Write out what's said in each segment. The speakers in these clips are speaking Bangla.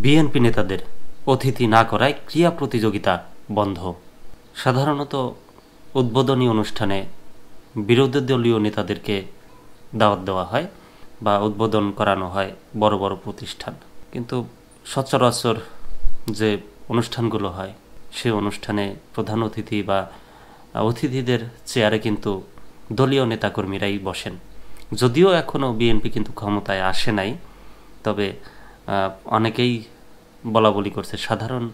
বিএনপি নেতাদের অতিথি না করায় ক্রীড়া প্রতিযোগিতা বন্ধ। সাধারণত উদ্বোধনী অনুষ্ঠানে বিরোধী দলীয় নেতাদেরকে দাওয়াত দেওয়া হয় বা উদ্বোধন করানো হয় বড় বড় প্রতিষ্ঠান, কিন্তু সচরাচর যে অনুষ্ঠানগুলো হয় সে অনুষ্ঠানে প্রধান অতিথি বা অতিথিদের চেয়ারে কিন্তু দলীয় নেতাকর্মীরাই বসেন। যদিও এখনও বিএনপি কিন্তু ক্ষমতায় আসে নাই, তবে অনেকেই বলাবলি করছে, সাধারণ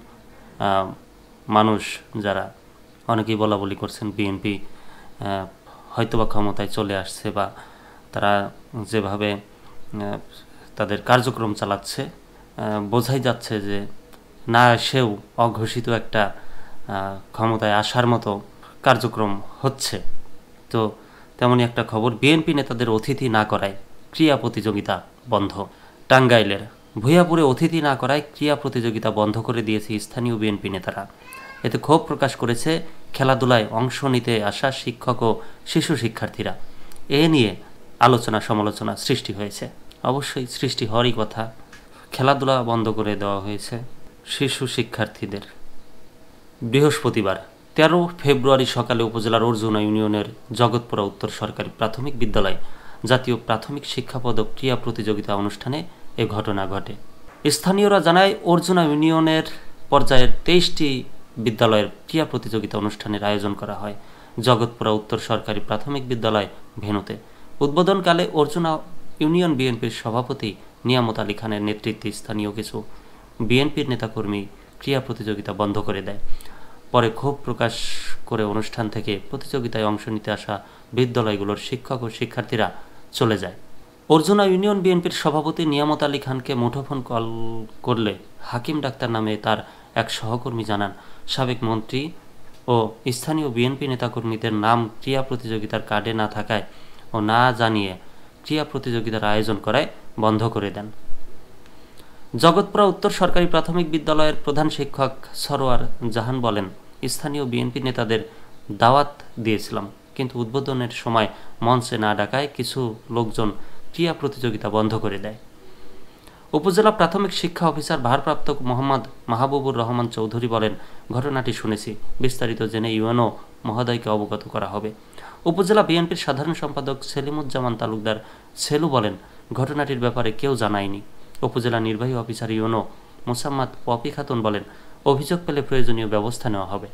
মানুষ যারা অনেকেই বলাবলি করছেন বিএনপি হয়তোবা ক্ষমতায় চলে আসছে, বা তারা যেভাবে তাদের কার্যক্রম চালাচ্ছে বোঝাই যাচ্ছে যে না এসেও অঘোষিত একটা ক্ষমতায় আসার মতো কার্যক্রম হচ্ছে। তো তেমনই একটা খবর, বিএনপি নেতাদের অতিথি না করায় ক্রীড়া প্রতিযোগিতা বন্ধ। টাঙ্গাইলের ভূঁইয়াপুরে অতিথি না করায় ক্রীড়া প্রতিযোগিতা বন্ধ করে দিয়েছে স্থানীয় বিএনপি নেতারা। এতে ক্ষোভ প্রকাশ করেছে খেলাধুলায় অংশ নিতে আসা শিক্ষক ও শিশু শিক্ষার্থীরা। এ নিয়ে আলোচনা সমালোচনা সৃষ্টি হয়েছে। অবশ্যই সৃষ্টি হওয়ারই কথা। খেলাধুলা বন্ধ করে দেওয়া হয়েছে শিশু শিক্ষার্থীদের। বৃহস্পতিবার 13 ফেব্রুয়ারি সকালে উপজেলার অর্জুনা ইউনিয়নের জগৎপুরা উত্তর সরকারি প্রাথমিক বিদ্যালয়ে জাতীয় প্রাথমিক শিক্ষা পদক ক্রীড়া প্রতিযোগিতা অনুষ্ঠানে এ ঘটনা ঘটে। স্থানীয়রা জানায়, অর্জুনা ইউনিয়নের পর্যায়ের 23টি বিদ্যালয়ের ক্রীড়া প্রতিযোগিতা অনুষ্ঠানের আয়োজন করা হয় জগৎপুরা উত্তর সরকারি প্রাথমিক বিদ্যালয় ভেন্যুতে। উদ্বোধনকালে অর্জুনা ইউনিয়ন বিএনপির সভাপতি নিয়ামত আলী খানের নেতৃত্বে স্থানীয় কিছু বিএনপির নেতাকর্মী ক্রীড়া প্রতিযোগিতা বন্ধ করে দেয়। পরে ক্ষোভ প্রকাশ করে অনুষ্ঠান থেকে প্রতিযোগিতায় অংশ নিতে আসা বিদ্যালয়গুলোর শিক্ষক ও শিক্ষার্থীরা চলে যায়। অর্জুনা ইউনিয়ন বিএনপির সভাপতি নিয়ামত আলী খানকে মুঠোফোন কল করলে হাকিম ডাক্তার নামে তার এক সহকর্মী জানান, সাবেক মন্ত্রী ও স্থানীয় বিএনপি নেতাকর্মীদের নাম ক্রীড়া প্রতিযোগিতার কার্ডে না থাকায় ও না জানিয়ে ক্রীড়া প্রতিযোগিতার আয়োজন করায় বন্ধ করে দেন। জগৎপুরা উত্তর সরকারি প্রাথমিক বিদ্যালয়ের প্রধান শিক্ষক সরোয়ার জাহান বলেন, স্থানীয় বিএনপি নেতাদের দাওয়াত দিয়েছিলাম, কিন্তু উদ্বোধনের সময় মঞ্চে না ডাকায় কিছু লোকজন ক্রীড়া প্রতিযোগিতা বন্ধ করে দেয়। উপজেলা প্রাথমিক শিক্ষা অফিসার ভারপ্রাপ্ত মোহাম্মদ মাহবুবুর রহমান চৌধুরী বলেন, ঘটনাটি শুনেছি, বিস্তারিত জেনে ইউএনও মহোদয়কে অবগত করা হবে। উপজেলা বিএনপির সাধারণ সম্পাদক সেলিমুজ্জামান তালুকদার সেলু বলেন, ঘটনাটির ব্যাপারে কেউ জানায়নি। উপজেলা নির্বাহী অফিসার ইউএনও মোসাম্মদ পপি খাতুন বলেন, অভিযোগ পেলে প্রয়োজনীয় ব্যবস্থা নেওয়া হবে।